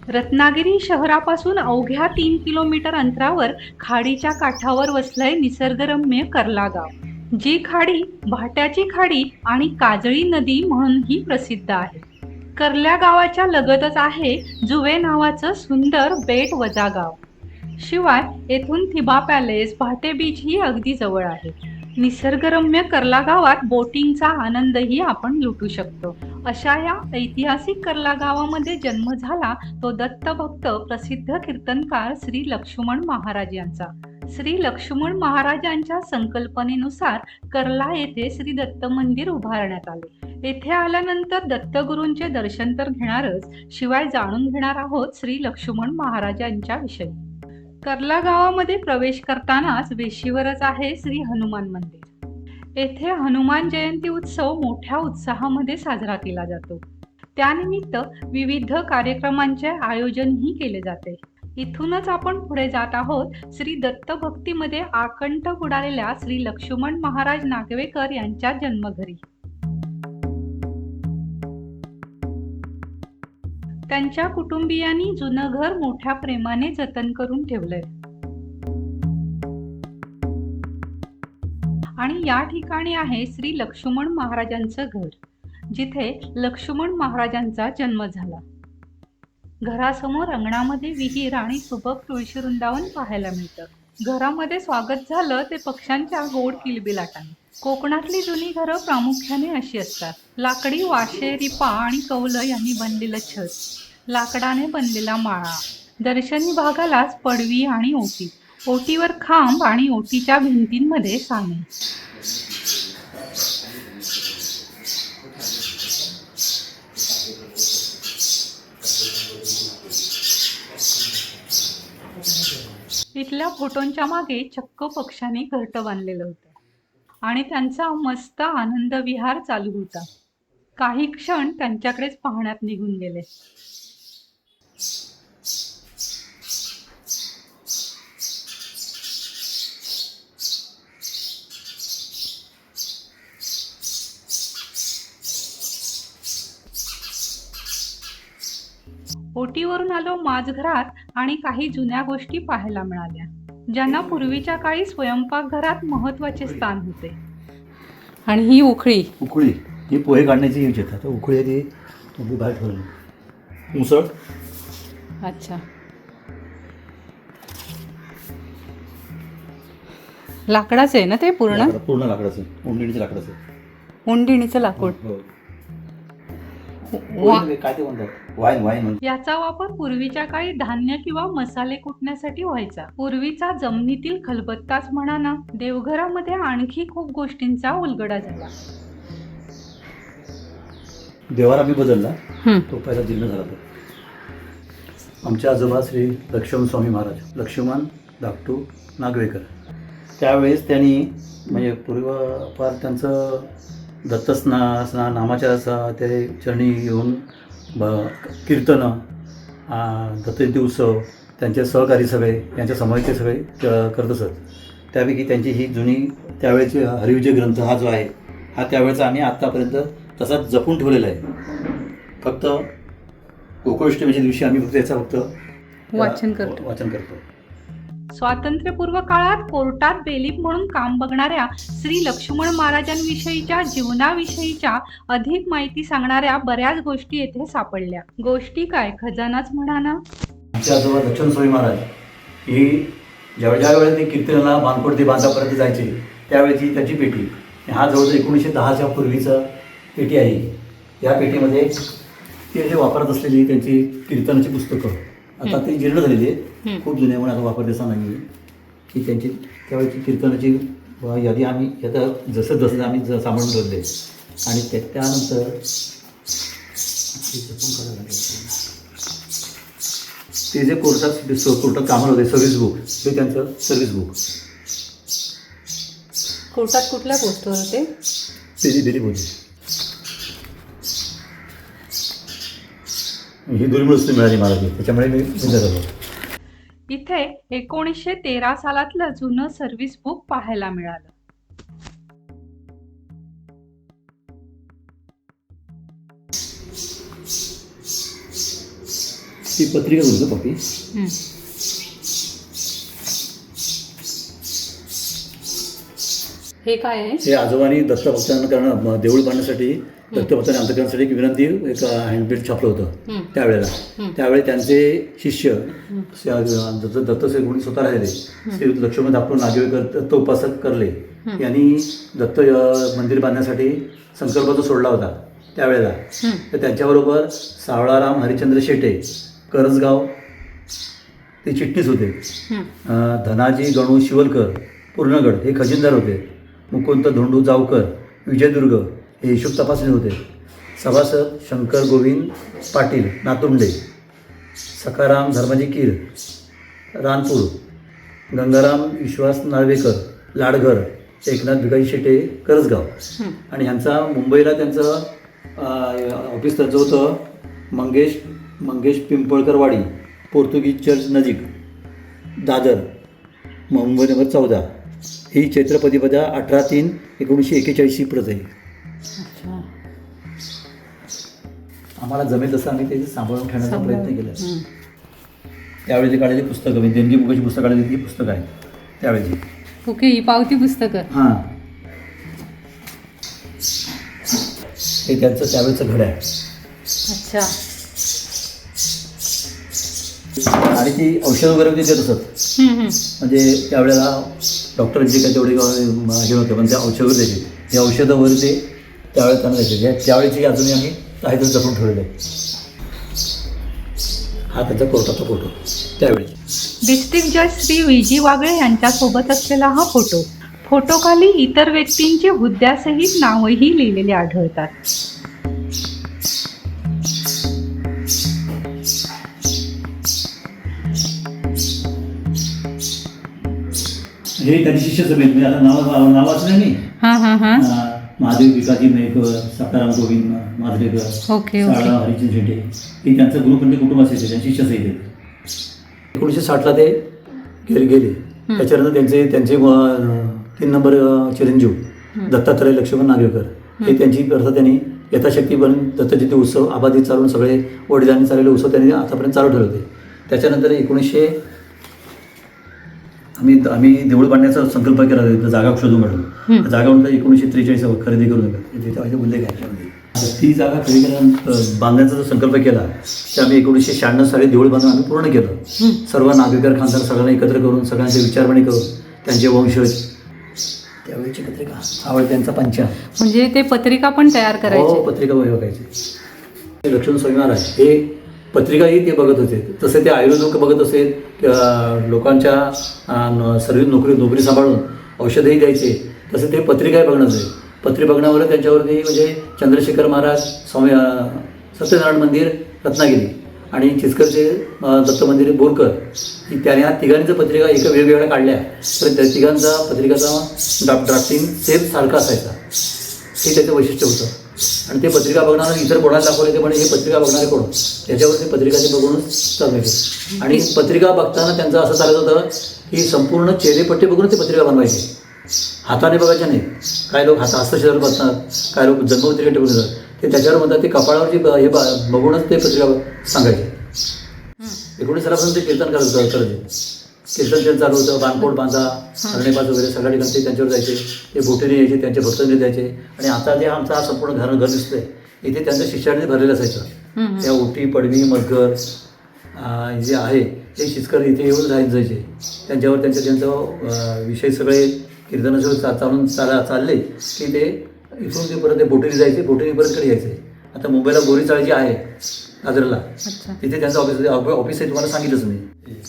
रत्नागिरी शहरापासून अवघ्या 3 किलोमीटर अंतरावर खाडीच्या काठावर वसलंय निसर्गरम्य कर्ला गाव. जी खाडी भाट्याची खाडी आणि काजळी नदी म्हणूनही प्रसिद्ध आहे. कर्ल्या गावाच्या लगतच आहे जुवे नावाचं सुंदर बेट वजा गाव. शिवाय येथून थिबा पॅलेस, भाटे बीच ही अगदी जवळ आहे. निसर्गरम्य कर्ला गावात बोटिंगचा आनंदही आपण लुटू शकतो. अशा या ऐतिहासिक कर्ला गावामध्ये जन्म झाला तो दत्तभक्त प्रसिद्ध कीर्तनकार श्री लक्ष्मण महाराज यांचा. श्री लक्ष्मण महाराजांच्या संकल्पनेनुसार कर्ला येथे श्री दत्त मंदिर उभारण्यात आले. येथे आल्यानंतर दत्तगुरूंचे दर्शन तर घेणारच, शिवाय जाणून घेणार आहोत श्री लक्ष्मण महाराजांच्या विषयी. कर्ला गावामध्ये प्रवेश करतानाच वेशीवरच आहे श्री हनुमान मंदिर. येथे हनुमान जयंती उत्सव मोठ्या उत्साहामध्ये साजरा केला जातो. त्यानिमित्त विविध कार्यक्रमांचे आयोजनही केले जाते. इथूनच आपण पुढे जात आहोत श्री दत्त भक्तीमध्ये आकंठ बुडालेल्या श्री लक्ष्मण महाराज नागवेकर यांच्या जन्मघरी. त्यांच्या कुटुंबियांनी जुनं घर मोठ्या प्रेमाने जतन करून ठेवलंय. आणि या ठिकाणी आहे श्री लक्ष्मण महाराजांचं घर, जिथे लक्ष्मण महाराजांचा जन्म झाला. घरासमोर अंगणामध्ये विहीर आणि सुबक तुळशी वृंदावन पाहायला मिळतं. घरामध्ये स्वागत झालं ते पक्ष्यांच्या गोड किलबिलाटाने. कोकणातली जुनी घरं प्रामुख्याने अशी असतात. लाकडी वाशे, रिपा आणि कौलं यांनी बनलेलं छत, लाकडाने बनलेला माळा, दर्शनी भागालाच पडवी आणि ओटी, ओटीवर खांब आणि ओटीच्या भिंतींमध्ये साने. इथल्या फोटोंच्या मागे चक्क पक्ष्यांनी घरटं बांधलेलं होतं आणि त्यांचा मस्त आनंद विहार चालू होता. काही क्षण त्यांच्याकडेच पाहण्यात निघून गेले. ओटीवरून आलो माझघरात आणि काही जुन्या गोष्टी पाहायला मिळाल्या, ज्यांना पूर्वीच्या काळी स्वयंपाकघरात महत्वाचे स्थान होते. आणि ही उखळी ही पोहे काढण्याची यूज येतात. उखळी ती तुम्ही बाहेर ठेवली मुसळ. अच्छा, लाकडाचं आहे ना ते? पूर्ण लाकडाचं, उंडिणीचं लाकडाचं. उंडिणीचं लाकूड. काय ते म्हणतात, वाईन. याचा वापर पूर्वीच्या काळी धान्य किंवा मसाले कुटण्यासाठी व्हायचा. पूर्वीचा जमिनीतील खलबत्ताच म्हणा ना, देवघरामध्ये आणखी खूप गोष्टींचा उलगडा झाला. देवारा मी बदलला, तो पहिला जीर्ण झाला. आमचे आजोबा श्री लक्ष्मण स्वामी महाराज, लक्ष्मण धाकटू नागवेकर, त्यावेळेस त्यांनी म्हणजे पूर्वापार त्यांचं दत्तस्ना नामाच्या ते चरणी येऊन कीर्तनं, दत्तजयंती उत्सव, त्यांचे सहकारी सगळे, यांच्या समाजाचे सगळे करत असत. त्यापैकी त्यांची ही जुनी त्यावेळेची हरिविजय ग्रंथ हा जो आहे, हा त्यावेळेचा आम्ही आत्तापर्यंत तसाच जपून ठेवलेला आहे. फक्त गोकुळाष्टमीच्या दिवशी आम्ही फक्त याचा वाचन करतो. स्वातंत्र्यपूर्व काळात कोर्टात बेलीप म्हणून काम बघणाऱ्या श्री लक्ष्मण महाराजांविषयीच्या जीवनाविषयीच्या अधिक माहिती सांगणाऱ्या बऱ्याच गोष्टी येथे सापडल्या. गोष्टी काय, खजानाच म्हणा ना. आमच्या आजोबा लक्ष्मण स्वामी महाराज ही ज्या वेळेस ते कीर्तनाला बाणकोट ते बांधापर्यंत जायचे, त्यावेळेची त्यांची पेटी, हा जवळजवळ 1910च्या पूर्वीचा पेटी आहे. या पेटीमध्ये ते जे वापरत असलेली त्यांची कीर्तनाची पुस्तकं, आता ती जीर्ण झालेली आहेत, खूप जुन्या म्हणून आता वापरतेसा नाही, की त्यांची त्यावेळेची कीर्तनाची यादी आम्ही आता जसं आम्ही सांभाळून ठेवले. आणि त्यानंतर ते जे कोर्टात कामाला होते सर्व्हिस बुक, ते त्यांचं सर्व्हिस बुक. कोर्टात कुठल्या पोस्टवर होते? त्याची दिली होती. ही दुर्मिळ वस्तू मिळाली मला, त्याच्यामुळे मी झालो. इथे 1913 सालातलं जुनं सर्व्हिस बुक पाहायला मिळालं. ती पत्रिका होतं कॉपी. हे काय आहे? हे आजोबांनी दत्तभक्तांना देऊळ बांधण्यासाठी दत्तभक्तांनी अंतकरणासाठी एक विनंती एक हँडबिल छापलं होतं त्यावेळेला. त्यावेळी त्यांचे शिष्य दत्त गुणी स्वतः राहिले श्री लक्ष्मण दापटू नागवेकर दत्त उपासक करले यांनी दत्त मंदिर बांधण्यासाठी संकल्प जो सोडला होता त्यावेळेला. तर त्यांच्याबरोबर सावळाराम हरिश्चंद्र शेटे करंजगाव ते चिटणीस होते. धनाजी गणू शिवलकर पूर्णगड हे खजिनदार होते. मुकुंद धोंडू जावकर विजयदुर्ग हे हिशोब तपासणी होते. सभासद शंकर गोविंद पाटील नातुंडे, सखाराम धर्माजी कीर रानपूर, गंगाराम विश्वास नार्वेकर लाडघर, एकनाथ भिकाजी शेटे करसगाव. आणि ह्यांचा मुंबईला त्यांचं ऑफिस त्यांचं होतं मंगेश पिंपळकरवाडी पोर्तुगीज चर्च नजीक दादर मुंबई नंबर 14. ही चैत्रपदीपदा 18/3/1941 प्रत आहे. आम्हाला जमेल तसं आम्ही ते सांभाळून ठेवण्याचा प्रयत्न केला. त्यावेळी ते काढलेली पुस्तकं देणगी मुखाची पुस्तकं काढलेली ती पुस्तकं आहेत त्यावेळेची. ओके, ही पावती पुस्तकं. हां, हे त्यांचं त्यावेळेचं घड आहे. अच्छा. आणि ती औषध वगैरे ते देत असत. म्हणजे त्यावेळेला डॉक्टरांचे काय तेवढे हे होते पण त्या औषध वगैरे द्यायचे. हे औषधं वगैरे ते त्यावेळेस त्यांना द्यायचे. त्यावेळेची अजूनही आम्ही काहीतरी जपून ठेवलेलं आहे. हा त्यांचा कोर्टाचा फोटो त्यावेळी. डिस्ट्रिक्ट जज श्री विजी वागळे यांच्यासोबत असलेला हा फोटो. फोटोखाली इतर व्यक्तींची हुद्द्यासहित नावही लिहिलेली आढळतात. हे त्यांनी शिष्य समेत म्हणजे आता नाव वाचलं नाही. महादेव भिकाजी मेहकर, सखाराम गोविंद माजरेकर, साळा हरिचंद शेटे हे त्यांचा ग्रुप म्हणजे कुटुंब असायचे. त्यांचे शिष्य सहित 1960ला ते गेले. त्याच्यानंतर त्यांचे 3 नंबर चिरंजीव दत्तात्रय लक्ष्मण नागवेकर हे त्यांची करता त्यांनी यथाशक्तीपर्यंत दत्तजयंती उत्सव आबाधित चालवून सगळे वडिलांनी चाललेले उत्सव त्यांनी आतापर्यंत चालू ठेवले होते. त्याच्यानंतर आम्ही देऊळ बांधण्याचा संकल्प केला होता. जागा शोधून काढून जागा म्हणतात 1943 खरेदी करू नका तिथे उल्लेख आहे. ती जागा खरेदी बांधण्याचा जो संकल्प केला ते आम्ही 1996 साली देऊळ बांधून आम्ही पूर्ण केलं. सर्व नागवेकर खानदार सगळ्यांना एकत्र करून सगळ्यांची विचारमणी करून त्यांचे वंशज त्यावेळीची पत्रिका आवड त्यांचा पंचा म्हणजे ते पत्रिका पण तयार करायचे. पत्रिका बघायची. लक्ष्मण स्वामी महाराज हे पत्रिकाही ते बघत होते. तसे ते आयुर्वेद लोक बघत असेल लोकांच्या सर्व नोकरी सांभाळून औषधही द्यायचे. तसे ते पत्रिकाही बघणं होते. बघण्यावर त्यांच्यावरती म्हणजे चंद्रशेखर महाराज स्वामी सत्यनारायण मंदिर रत्नागिरी आणि चिचकरचे दत्त मंदिर बोरकर त्याने ह्या तिघांच्या पत्रिका एका वेगवेगळ्या काढल्या. तर त्या तिघांचा पत्रिकाचा ड्राफ्टिंग सेम सारखा असायचा. हे त्याचं वैशिष्ट्य होतं. आणि ते पत्रिका बघणारा इतर कोणाला दाखवले ते म्हणजे हे पत्रिका बघणारे कोण त्याच्यावर ते पत्रिका ते बघूनच चालवायचे. आणि पत्रिका बघताना त्यांचं असं चालत होतं की संपूर्ण चेहरेपट्टी बघूनच ते पत्रिका बनवायचे. हाताने बघायचे नाही. काय लोक हस्तक्षेत्र बघतात, काय लोक जन्मपत्रिका टेबल देतात. ते त्याच्यावर म्हणतात ते कपाळावरची हे बघूनच ते पत्रिका सांगायचे. 19 ते कीर्तन करायचे. कीर्तन त्यांचं चालू होतं. बाणकोट बांधा अरणेपास वगैरे सगळ्या ठिकाणी ते त्यांच्यावर जायचे. ते बोटीने यायचे, त्यांचे भक्तांनी द्यायचे. आणि आता जे आमचा हा संपूर्ण घर दिसतंय इथे त्यांच्या शिष्याने भरलेलं असायचं. त्या ओटी पडवी मजगर जे आहे ते शिचकर इथे येऊन राहायला जायचे. त्यांच्यावर त्यांचं विषय सगळे कीर्तनासह चालले की ते इथून ते परत ते बोटीने जायचे. बोटीने परत कडे यायचे. आता मुंबईला बोरीचाळ जी आहे दादरला तिथे त्यांचं ऑफिस आहे. तुम्हाला सांगितलंच मी.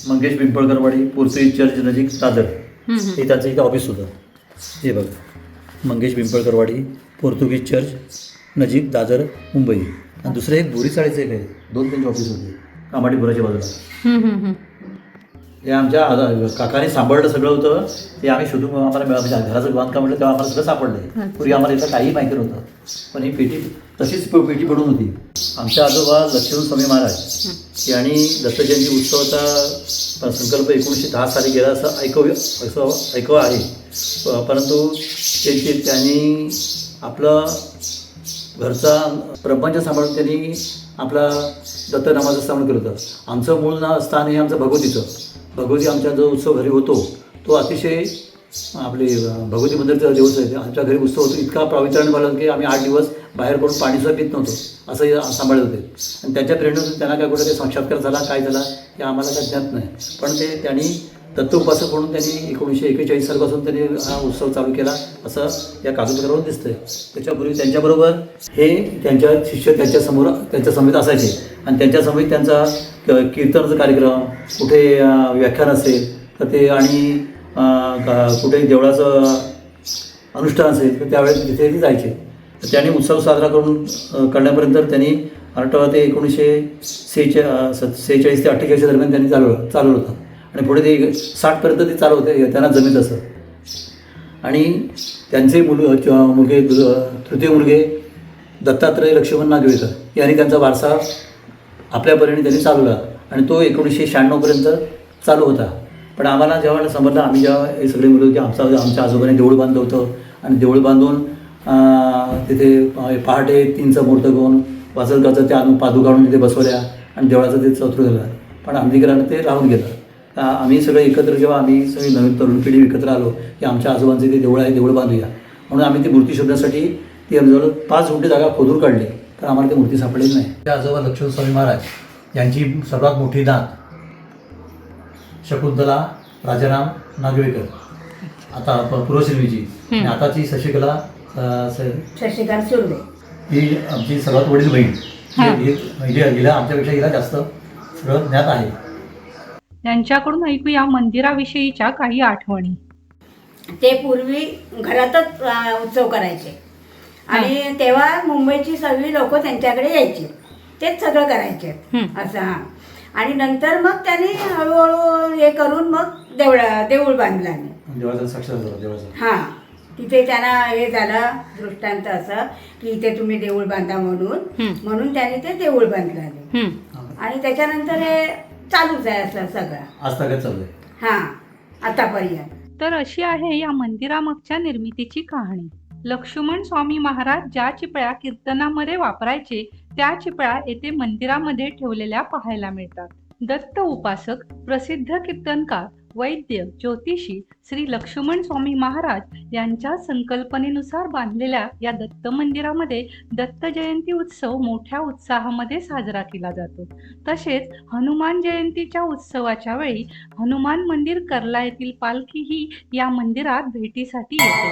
मंगेश पिंपळकरवाडी पोर्तुगीज चर्च नजीक दादर हे त्यांचं इथं ऑफिस होतं. हे बघा मंगेश पिंपळकरवाडी पोर्तुगीज चर्च नजीक दादर मुंबई. आणि दुसरं एक बोरीचाळीचं एक आहे. 2 त्यांचे ऑफिस होते कामाटीपुराच्या बाजूला. हे आमच्या काकाने सांभाळलं सगळं होतं. ते आम्ही शोधून आम्हाला घराचं बांधकाम म्हटलं तेव्हा आम्हाला सगळं सापडलं. पूर्वी आम्हाला इथं काही माहिती नव्हतं. पण ही पेटी तशीच पेटी पडून होती. आमच्या आजोबा लक्ष्मण स्वामी महाराज यांनी दत्तजयंती उत्सवाचा संकल्प 1910 साली केला असं ऐकवं आहे. परंतु त्यांनी आपलं घरचा प्रपंच सांभाळून त्यांनी आपला दत्तनामाचं स्थान केलं होतं. आमचं मूळ स्थान हे आमचं भगवतीचं. भगवती आमच्या जो उत्सव घरी होतो तो अतिशय आपले भगवती मंदिरचा दिवस आहे. आमच्या घरी उत्सव होतो, इतका पवित्राने मला की आम्ही 8 दिवस बाहेर पडून पाणीसुद्धा पित नव्हतो, असं सांभाळत होते. आणि त्यांच्या प्रेरणेतून त्यांना काय कुठं काही साक्षात्कार झाला काय झाला हे आम्हाला काही ज्ञात नाही. पण ते त्यांनी दत्त उपासक म्हणून त्यांनी 1941 सालपासून त्यांनी हा उत्सव चालू केला असं या कागदपत्रावरून दिसतंय. त्याच्यापूर्वी त्यांच्याबरोबर हे त्यांच्या शिष्य त्यांच्या समेत असायचे आणि त्यांच्या समेत त्यांचा कीर्तनाचा कार्यक्रम, कुठे व्याख्यान असेल तर ते आणि कुठे देवळाचं अनुष्ठान असेल तर त्यावेळेस तिथे ते जायचे. तर त्यांनी उत्सव साजरा करण्यापर्यंत त्यांनी 18 ते 1946 ते 48 दरम्यान त्यांनी चालवलं होतं आणि पुढे ते 60पर्यंत ते चालू होते, त्यांना जमीत असं. आणि त्यांचे मुलगे तृतीय मुलगे दत्तात्रय लक्ष्मण नागवेकर यांनी त्यांचा वारसा आपल्या परीने त्यांनी चालवला आणि तो 1996पर्यंत चालू होता. पण आम्हाला जेव्हा समजलं, आम्ही जेव्हा हे सगळे मुलं की आमच्या आजोबाने देऊळ बांधलं होतं आणि देऊळ बांधून तिथे पहाटे 3चा मुहूर्त घेऊन वासलगावचं ते आणून पादुका आणून तिथे बसवल्या आणि देवळाचं ते चौथरं झालं. पण आंबेडकरांना ते राहून गेलं. आम्ही सगळे एकत्र जेव्हा आम्ही सगळी नवीन तरुण पिढी एकत्र आलो की आमच्या आजोबांचे ते देऊळ आहे, देऊळ बांधूया म्हणून आम्ही ती मूर्ती शोधण्यासाठी ती जवळ 5 गुंठे जागा खोदून काढली, तर आम्हाला ती मूर्ती सापडली नाही. त्या आजोबा लक्ष्मण स्वामी महाराज यांची सर्वात मोठी नात शकुंतला राजाराम नागवेकर, आता पूर्वश्रीची, आणि आताची शशिकला सुर्वे ही आमची सर्वात वडील बहीण. हिला आमच्यापेक्षा हिला जास्त सगळं ज्ञात आहे. त्यांच्याकडून ऐकूया मंदिराविषयीच्या काही आठवणी. ते पूर्वी घरातच उत्सव करायचे आणि तेव्हा मुंबईची सगळी लोक त्यांच्याकडे यायची, तेच सगळं करायचे असं. हां. आणि नंतर मग त्यांनी हळूहळू हे करून मग देऊळ बांधलं आणि देवळाचा साक्षात झाला देवळाचा. हां, तिथे त्यांना हे झालं दृष्टांत असं की इथे तुम्ही देऊळ बांधा म्हणून त्यांनी ते देऊळ बांधलं आणि त्याच्यानंतर हे चालूच आहे असं सगळं आज तक चालू आहे. हां, आतापर्यंत. तर अशी आहे या मंदिरामागच्या निर्मितीची कहाणी. लक्ष्मण स्वामी महाराज ज्या चिपळ्या कीर्तनामध्ये वापरायचे त्या चिपळ्या येथे मंदिरामध्ये ठेवलेल्या पाहायला मिळतात. दत्त उपासक, प्रसिद्ध कीर्तनकार, वैद्य, ज्योतिषी श्री लक्ष्मण स्वामी महाराज यांच्या संकल्पनेनुसार बांधलेल्या या दत्त मंदिरामध्ये दत्त जयंती उत्सव मोठ्या उत्साहामध्ये साजरा केला जातो. तसेच हनुमान जयंतीच्या उत्सवाच्या वेळी हनुमान मंदिर कर्ला येथील पालखी ही या मंदिरात भेटीसाठी येते.